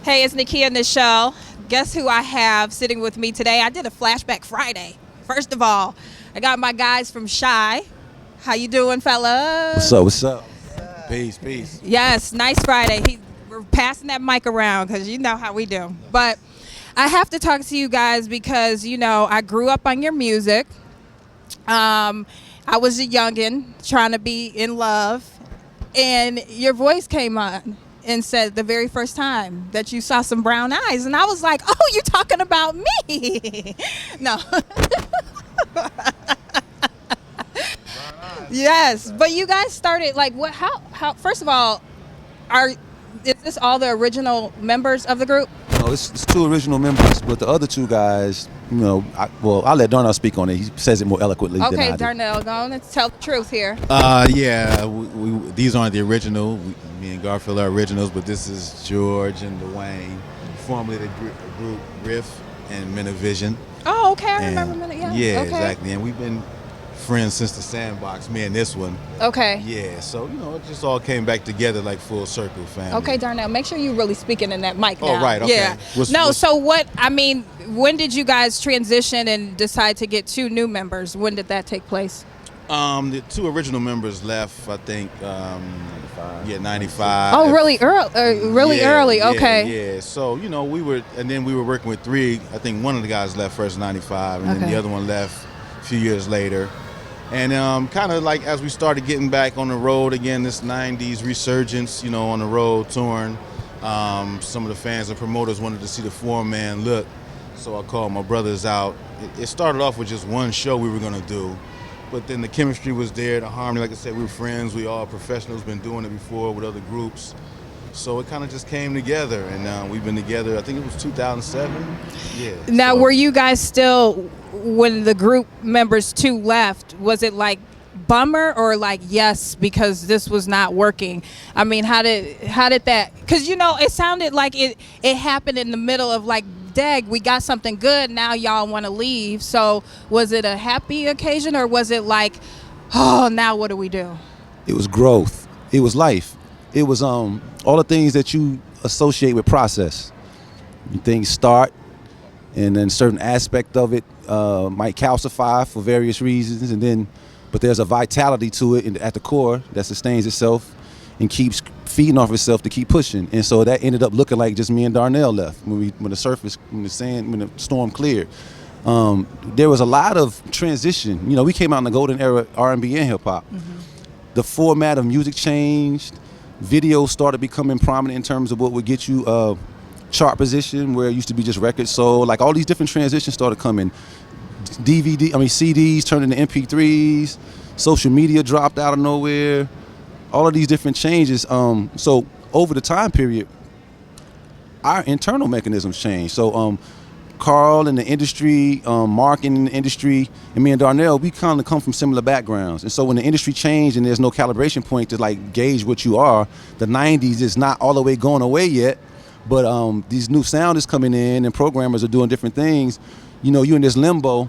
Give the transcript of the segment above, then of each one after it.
Hey, it's Nekia Nichelle. Guess who I have sitting with me today? I did a Flashback Friday. First of all, I got my guys from Shai. How you doing, fellas? What's up? What's up? Peace. Yes, nice Friday. We're passing that mic around because you know how we do. But I have to talk to you guys because, you know, I grew up on your music. I was a youngin' trying to be in love, and your voice came on and said the very first time that you saw some brown eyes, and I was like, oh, you talking about me. No. Yes, but you guys started like what? How? First of all, is this all the original members of the group? No, it's two original members, but the other two guys, you know, I'll let Darnell speak on it. He says it more eloquently than I Okay, do. Darnell, go on and tell the truth here. Yeah, these aren't the original. Me and Garfield are originals, but this is George and Dwayne, formerly the group Riff and Minivision. Oh, okay, I remember minute. Yeah, yeah, okay. exactly. And we've been friends since the Sandbox. Me and this one. Okay. Yeah, so you know, it just all came back together like full circle, family. Okay, Darnell, make sure you're really speaking in that mic now. Oh, right. Okay. Yeah. So what? I mean, when did you guys transition and decide to get two new members? When did that take place? The two original members left, I think, 95. Oh, really early? Early. Okay. Yeah. So, you know, we were working with three. I think one of the guys left first in 95, and then the other one left a few years later. And kind of like as we started getting back on the road again, this 90s resurgence, you know, on the road touring, some of the fans and promoters wanted to see the four-man look. So I called my brothers out. It started off with just one show we were going to do. But then the chemistry was there, the harmony. Like I said, we were friends. We all professionals, been doing it before with other groups. So it kind of just came together, and we've been together, I think it was 2007. Yeah. Now, were you guys still, when the group members two left, was it like bummer or like yes because this was not working? I mean, how did that? Because you know, it sounded like it happened in the middle of like, dag, we got something good, now y'all want to leave. So was it a happy occasion or was it like, oh, now what do we do? It was growth. It was life. It was all the things that you associate with process. Things start, and then certain aspect of it might calcify for various reasons, but there's a vitality to it at the core that sustains itself and keeps feeding off itself to keep pushing. And so that ended up looking like just me and Darnell left when the storm cleared. There was a lot of transition. You know, we came out in the golden era, R&B and hip hop. Mm-hmm. The format of music changed. Video started becoming prominent in terms of what would get you chart position, where it used to be just records sold. Like all these different transitions started coming. CDs turned into MP3s. Social media dropped out of nowhere. All of these different changes. So over the time period, our internal mechanisms changed. So Carl in the industry, Mark in the industry, and me and Darnell, we kind of come from similar backgrounds. And so when the industry changed and there's no calibration point to like gauge what you are, the 90s is not all the way going away yet, but these new sound is coming in and programmers are doing different things. You know, you're in this limbo.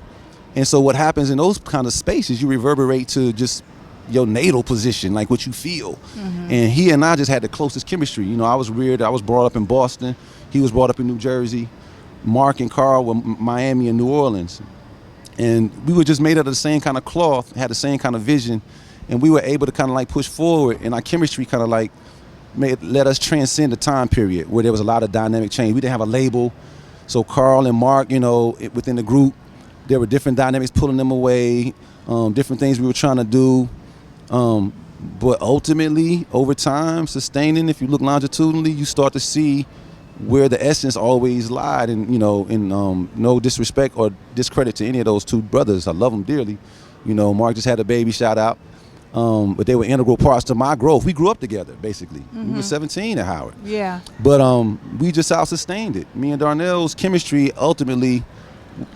And so what happens in those kind of spaces, you reverberate to just your natal position, like what you feel. Mm-hmm. And he and I just had the closest chemistry. You know, I was brought up in Boston. He was brought up in New Jersey. Mark and Carl were Miami and New Orleans. And we were just made out of the same kind of cloth, had the same kind of vision. And we were able to kind of like push forward. And our chemistry kind of like let us transcend the time period where there was a lot of dynamic change. We didn't have a label. So Carl and Mark, you know, within the group, there were different dynamics pulling them away, different things we were trying to do. But ultimately, over time, sustaining, if you look longitudinally, you start to see where the essence always lied. And, you know, in no disrespect or discredit to any of those two brothers. I love them dearly. You know, Mark just had a baby, shout out. But they were integral parts to my growth. We grew up together, basically. Mm-hmm. We were 17 at Howard. Yeah. But we just out-sustained it. Me and Darnell's chemistry ultimately,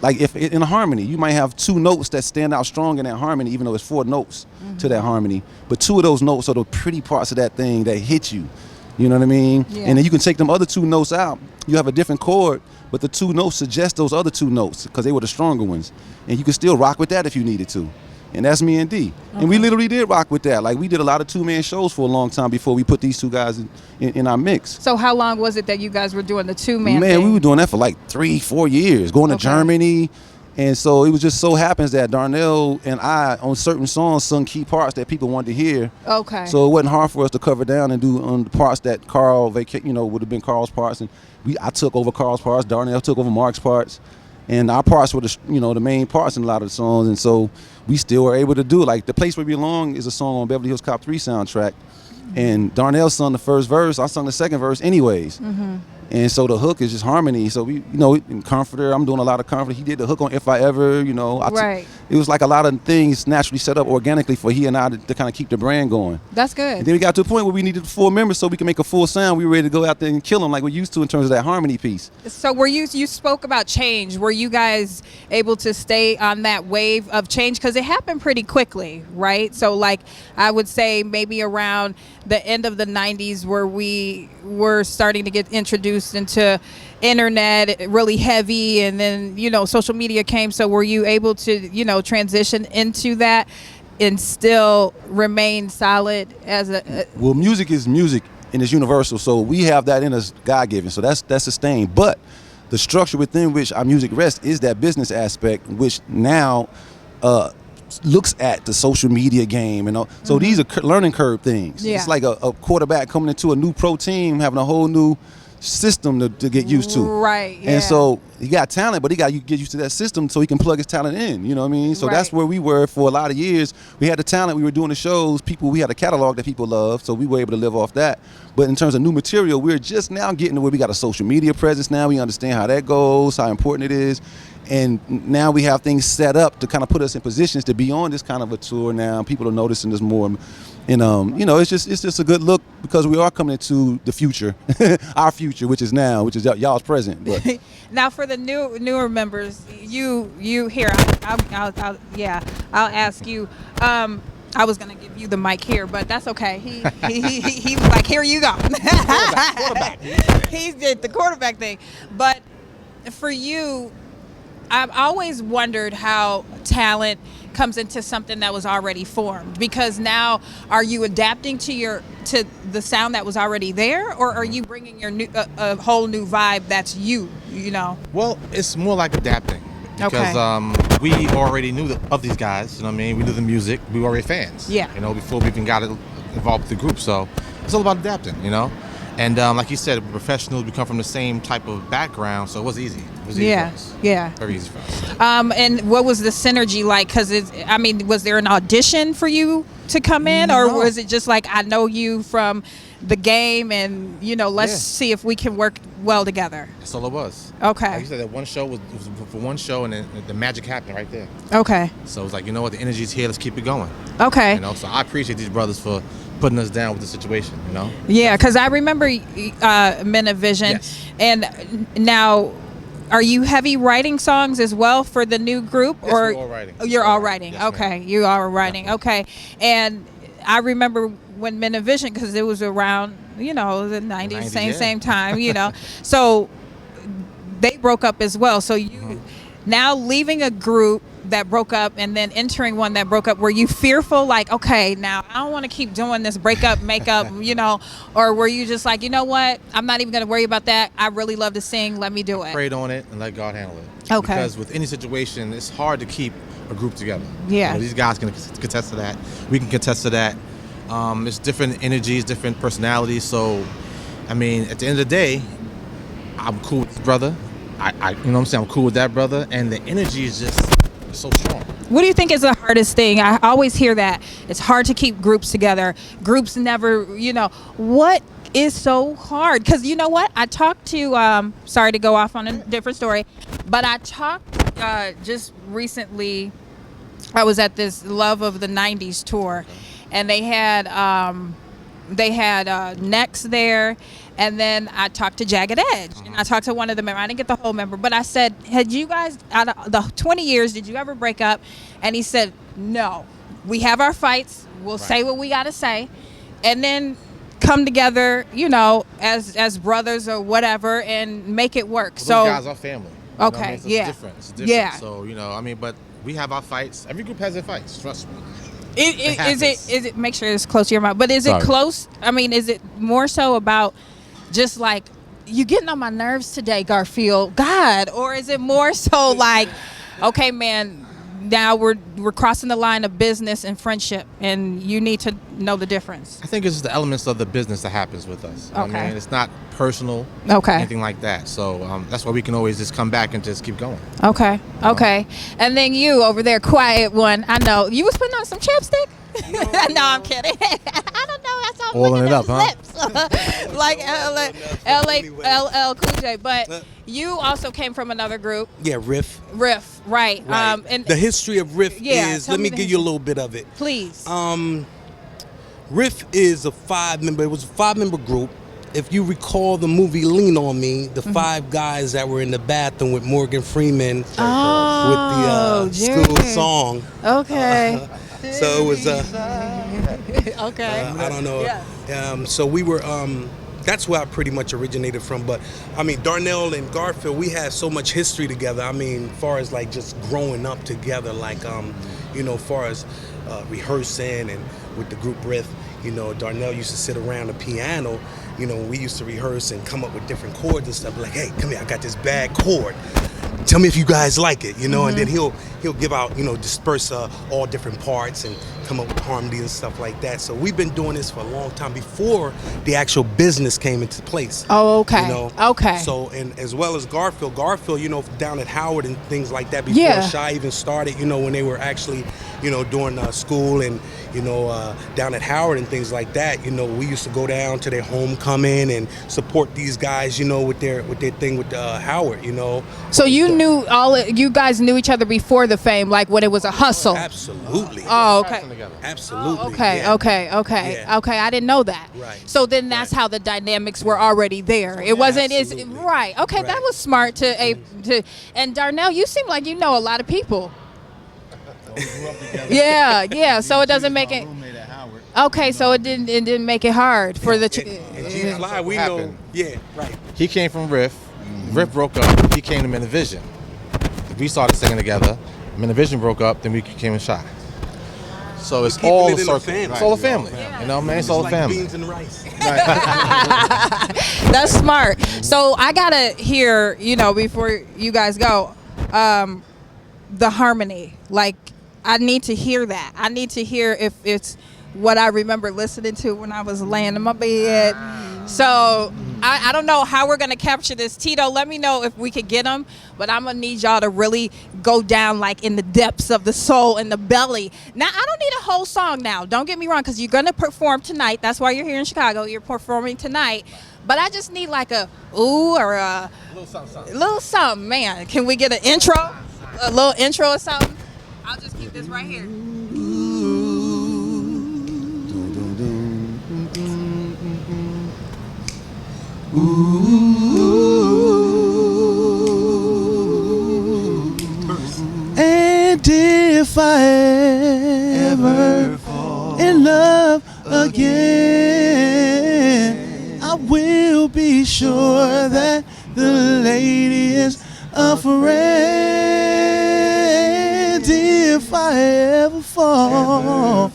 like if in a harmony, you might have two notes that stand out strong in that harmony, even though it's four notes to that harmony. But two of those notes are the pretty parts of that thing that hit you. You know what I mean? Yeah. And then you can take them other two notes out. You have a different chord, but the two notes suggest those other two notes because they were the stronger ones. And you can still rock with that if you needed to. and that's me and D. And we literally did rock with that. Like, we did a lot of two-man shows for a long time before we put these two guys in our mix. So how long was it that you guys were doing the two-man Man, thing? we were doing that for like 3-4 years, going to Germany. And so it was just so happens that Darnell and I, on certain songs, sung key parts that people wanted to hear. Okay. So it wasn't hard for us to cover down and do on the parts that Carl, would have been Carl's parts. And I took over Carl's parts. Darnell took over Mark's parts. And our parts were the main parts in a lot of the songs. And so we still were able to do it. Like, The Place Where We Belong is a song on Beverly Hills Cop 3 soundtrack. And Darnell sung the first verse. I sung the second verse anyways. And so the hook is just harmony. So we, in Comforter, I'm doing a lot of Comforter. He did the hook on If I Ever, Right. It was like a lot of things naturally set up organically for he and I to kind of keep the brand going. That's good. And then we got to a point where we needed 4 members so we can make a full sound. We were ready to go out there and kill them like we used to in terms of that harmony piece. So were you spoke about change. Were you guys able to stay on that wave of change? Because it happened pretty quickly, right? So like I would say maybe around the end of the 90s where we were starting to get introduced into internet really heavy, and then, social media came. So were you able to, transition into that and still remain solid as a... Well, music is music and it's universal. So we have that in us, God-given. So that's sustained. But the structure within which our music rests is that business aspect, which now looks at the social media game and all. So these are learning curve things. Yeah. It's like a quarterback coming into a new pro team, having a whole new system to get used to. Right. Yeah. And so he got talent, but he got to get used to that system so he can plug his talent in. You know what I mean? So that's where we were for a lot of years. We had the talent, we were doing the shows, we had a catalog that people loved, so we were able to live off that. But in terms of new material, we're just now getting to where we got a social media presence now. We understand how that goes, how important it is. And now we have things set up to kind of put us in positions to be on this kind of a tour now. People are noticing this more. And, it's just a good look because we are coming into the future, our future, which is now, which is y'all's present. But now for the newer members, you here, I'll ask you. I was gonna give you the mic here, but that's okay. He was like, here you go. quarterback. He did the quarterback thing. But for you, I've always wondered how talent comes into something that was already formed, because now are you adapting to the sound that was already there, or are you bringing your a whole new vibe that's you know? Well, it's more like adapting because we already knew of these guys. You know what I mean? We knew the music. We were already fans. Yeah. Before we even got involved with the group. So it's all about adapting. And like you said, we're professionals. We come from the same type of background, so it was easy. It was easy for us. Yeah. Very easy for us. And what was the synergy like? Because was there an audition for you to come in, or was it just like, I know you from the game, and let's see if we can work well together? That's all it was. Okay. Like you said, that one show was for one show, and then the magic happened right there. Okay. So it was like, the energy's here. Let's keep it going. Okay. So I appreciate these brothers for putting us down with the situation. Yeah, because I remember Men of Vision, Yes. And now, are you heavy writing songs as well for the new group, Yes, or we're all writing. you're all writing? Yes, Okay, ma'am. you are writing. Definitely. Okay, and I remember when Men of Vision, because it was around the 90s, same time, so they broke up as well. So you now leaving a group that broke up and then entering one that broke up, were you fearful, like, okay, now I don't want to keep doing this breakup makeup, or were you just like, you know what, I'm not even going to worry about that, I really love to sing, let me do it? Prayed on it and let God handle it. Okay. Because with any situation, it's hard to keep a group together. Yeah. These guys can contest to that. We can contest to that. It's different energies, different personalities. So, at the end of the day, I'm cool with this brother. I'm cool with that brother, and the energy is just so strong. What do you think is the hardest thing? I always hear that it's hard to keep groups together. Groups never, what is so hard? Because you know what? I talked to, sorry to go off on a different story, but I talked just recently, I was at this Love of the 90s tour, and they had Nex there, and then I talked to Jagged Edge, and I talked to one of the members. I didn't get the whole member, but I said, had you guys, out of the 20 years, did you ever break up? And he said, no. We have our fights. We'll say what we got to say, and then come together, as brothers or whatever, and make it work. Well, so those guys are family. Okay, So yeah. It's different. Yeah. So, but We have our fights. Every group has their fights. Trust me. Is it? Make sure it's close to your mouth. But is Sorry. it close? I mean, is it more so about just like you getting on my nerves today, Garfield? God, or is it more so like, okay, man, now we're crossing the line of business and friendship, and you need to know the difference. I think it's just the elements of the business that happens with us. You know what I mean? It's not personal, anything like that. So that's why we can always just come back and just keep going. Okay. And then you over there, quiet one. I know you was putting on some chapstick. No, I'm kidding. I don't know. That's all. Oiling it up, huh? Lips. Like LL Cool J. But you also came from another group. Yeah, Riff. Riff, right? And the history of Riff is. tell Let me me the give you a little bit of it. Please. Riff is a 5-member. It was a 5-member group. If you recall the movie Lean on Me, the 5 guys that were in the bathroom with Morgan Freeman with the school song. Okay. So it was okay. I don't know. Yeah. So we were that's where I pretty much originated from. But I mean, Darnell and Garfield, we had so much history together. I mean, far as like just growing up together, like far as rehearsing and with the group Riff, Darnell used to sit around the piano. We used to rehearse and come up with different chords and stuff. Like, hey, come here, I got this bad chord. Tell me if you guys like it, and then he'll give out, disperse all different parts and come up with harmony and stuff like that. So we've been doing this for a long time before the actual business came into place. Oh, okay. Okay. So, and as well as Garfield, down at Howard and things like that before Shai even started, when they were actually, doing school and, down at Howard and things like that, we used to go down to their homecoming and support these guys, with their thing with Howard, So you guys knew each other before the fame, like when it was a hustle. Absolutely. Oh, okay. Absolutely. Oh, okay, yeah. okay. Yeah. Okay, I didn't know that. Right. So then that's how the dynamics were already there. It wasn't Absolutely. right. Okay, that was smart to and Darnell, you seem like you know a lot of people. Yeah. So it doesn't make it. Okay, so it didn't make it hard for the. And G-Fly, we know. Yeah, right. He came from Riff. Riff broke up. He came to Minivision. We started singing together. Minivision broke up. Then we came in Shai. So it's all it in circle. the family. It's all the family. You know what I mean? It's all the like family. beans and rice. That's smart. So I gotta hear, before you guys go, the harmony. Like, I need to hear that. I need to hear if it's what I remember listening to when I was laying in my bed. So I don't know how we're gonna capture this. Tito, let me know if we could get them, but I'm gonna need y'all to really go down like in the depths of the soul and the belly. Now, I don't need a whole song now. Don't get me wrong, because you're gonna perform tonight. That's why you're here in Chicago. You're performing tonight. But I just need like a ooh or a little something, man. Can we get an intro? A little intro or something? I'll just keep this right here. And if I ever fall in love again, I will be sure that the lady is a friend. If I ever fall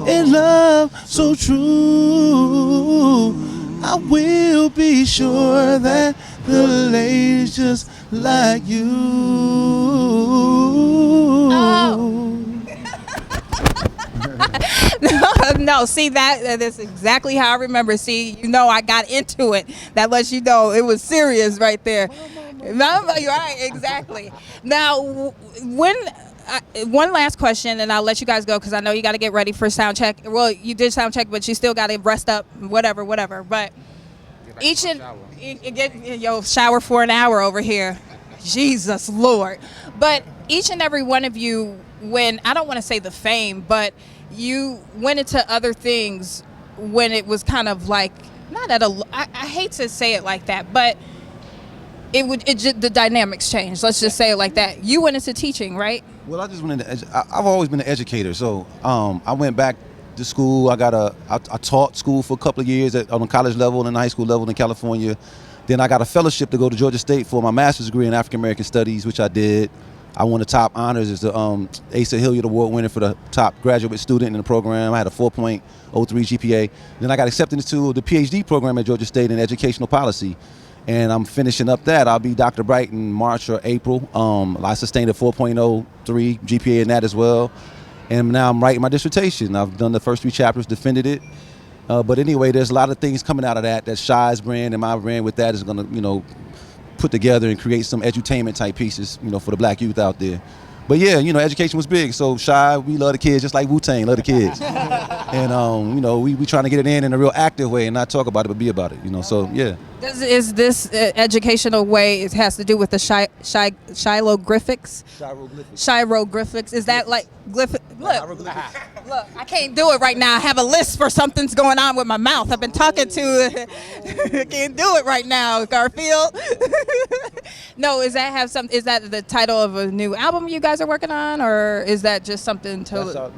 in love so true, I will be sure that the lady's just like you. No, see that's exactly how I remember. See, I got into it. That lets you know it was serious right there. No, you're right, exactly. Now, one last question, and I'll let you guys go because I know you got to get ready for sound check. Well, you did sound check, but you still got to rest up, whatever. But each and get shower for an hour over here. Jesus Lord. But each and every one of you, when I don't want to say the fame, but you went into other things when it was kind of like not at a. I hate to say it like that, but the dynamics changed. Let's just say it like that. You went into teaching, right? Well, I just went into. I've always been an educator, so I went back to school. I taught school for a couple of years on the college level and the high school level in California. Then I got a fellowship to go to Georgia State for my master's degree in African American Studies, which I did. I won the top honors as the Asa Hilliard Award winner for the top graduate student in the program. I had a 4.03 GPA. Then I got accepted into the PhD program at Georgia State in educational policy. And I'm finishing up that. I'll be Dr. Bright in March or April. I sustained a 4.03 GPA in that as well. And now I'm writing my dissertation. I've done the first 3 chapters, defended it. But anyway, there's a lot of things coming out of that Shai's brand and my brand with that is going to, put together and create some edutainment type pieces, for the black youth out there. But yeah, education was big. So Shai, we love the kids just like Wu-Tang love the kids. And, we trying to get it in a real active way and not talk about it, but be about it, So yeah. Is this educational way, it has to do with the Shiroglyphics? Shiroglyphics. Is that like glyph? Look, I can't do it right now. I have a list for something's going on with my mouth. I've been talking to, can't do it right now, Garfield. No, is that the title of a new album you guys are working on, or is that just something to? That's our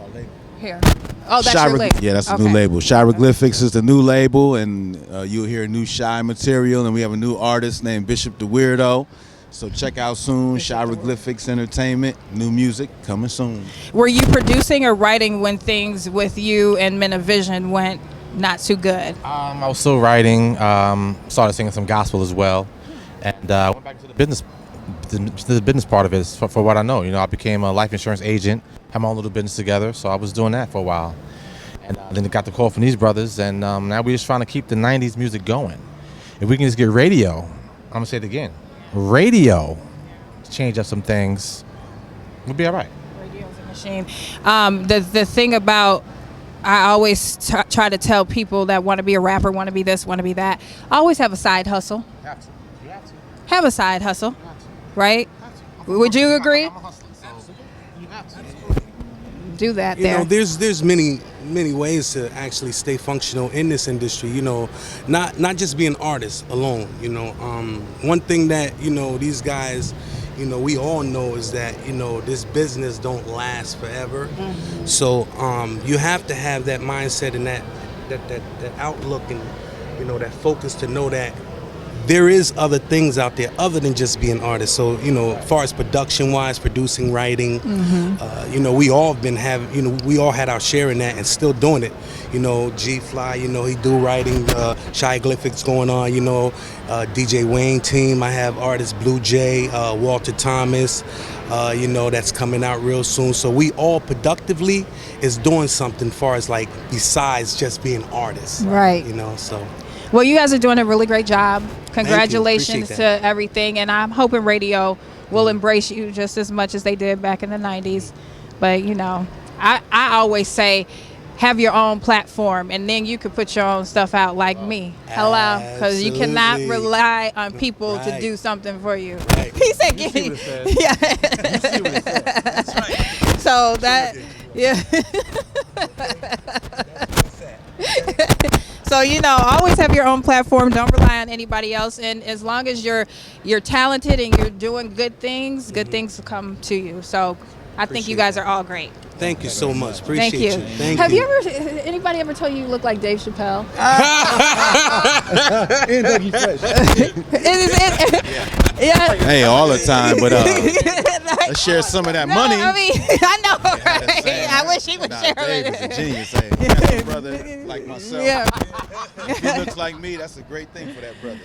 label. Here. Oh, that's your label. Yeah, that's the new label. Shiroglyphics is the new label, and you'll hear new Shai material, and we have a new artist named Bishop the Weirdo. So check out soon, Shiroglyphics Entertainment, new music coming soon. Were you producing or writing when things with you and Men of Vision went not too good? I was still writing, started singing some gospel as well, and went back to the business part of it for what I know. I became a life insurance agent, had my own little business together, so I was doing that for a while. And then I got the call from these brothers, and now we're just trying to keep the 90s music going. If we can just get radio, I'm going to say it again, radio, change up some things, we'll be all right. Radio's a machine. The thing about, I always try to tell people that want to be a rapper, want to be this, want to be that, always have a side hustle. You have to. Have a side hustle, right? Would you agree? I'm a hustler, so you have to. Do that You there. know, there's many ways to actually stay functional in this industry. Not just be an artist alone. One thing that these guys, we all know is that this business don't last forever. Mm-hmm. So you have to have that mindset and that outlook and that focus to know that there is other things out there other than just being an artist. So, as far as production-wise, producing, writing, we all we all had our share in that and still doing it. G-Fly, he do writing, Shiroglyphics going on, DJ Wayne team. I have artist Blue Jay, Walter Thomas, that's coming out real soon. So we all productively is doing something far as like besides just being artists. Right. So. Well, you guys are doing a really great job. Congratulations Appreciate to that. everything. And I'm hoping radio will embrace you just as much as they did back in the 90s. But, I always say have your own platform and then you could put your own stuff out like me. Hello? Because you cannot rely on people to do something for you. Right. He said, You see what it says. yeah. You see what it says. That's right. So that, yeah. So always have your own platform. Don't rly on anybody else. And as long as you're talented and you're doing good things will come to you. So I think you guys are all great. Thank you so much. Thank Appreciate you. Thank Have you. anybody ever told you look like Dave Chappelle? And Dougie Fresh. Yeah. Hey, all the time, but let's share some of that money. I mean, I know, right? I wish he would share Dave is a it. genius. Hey, that's a brother like myself. Yeah. If he looks like me, that's a great thing for that brother.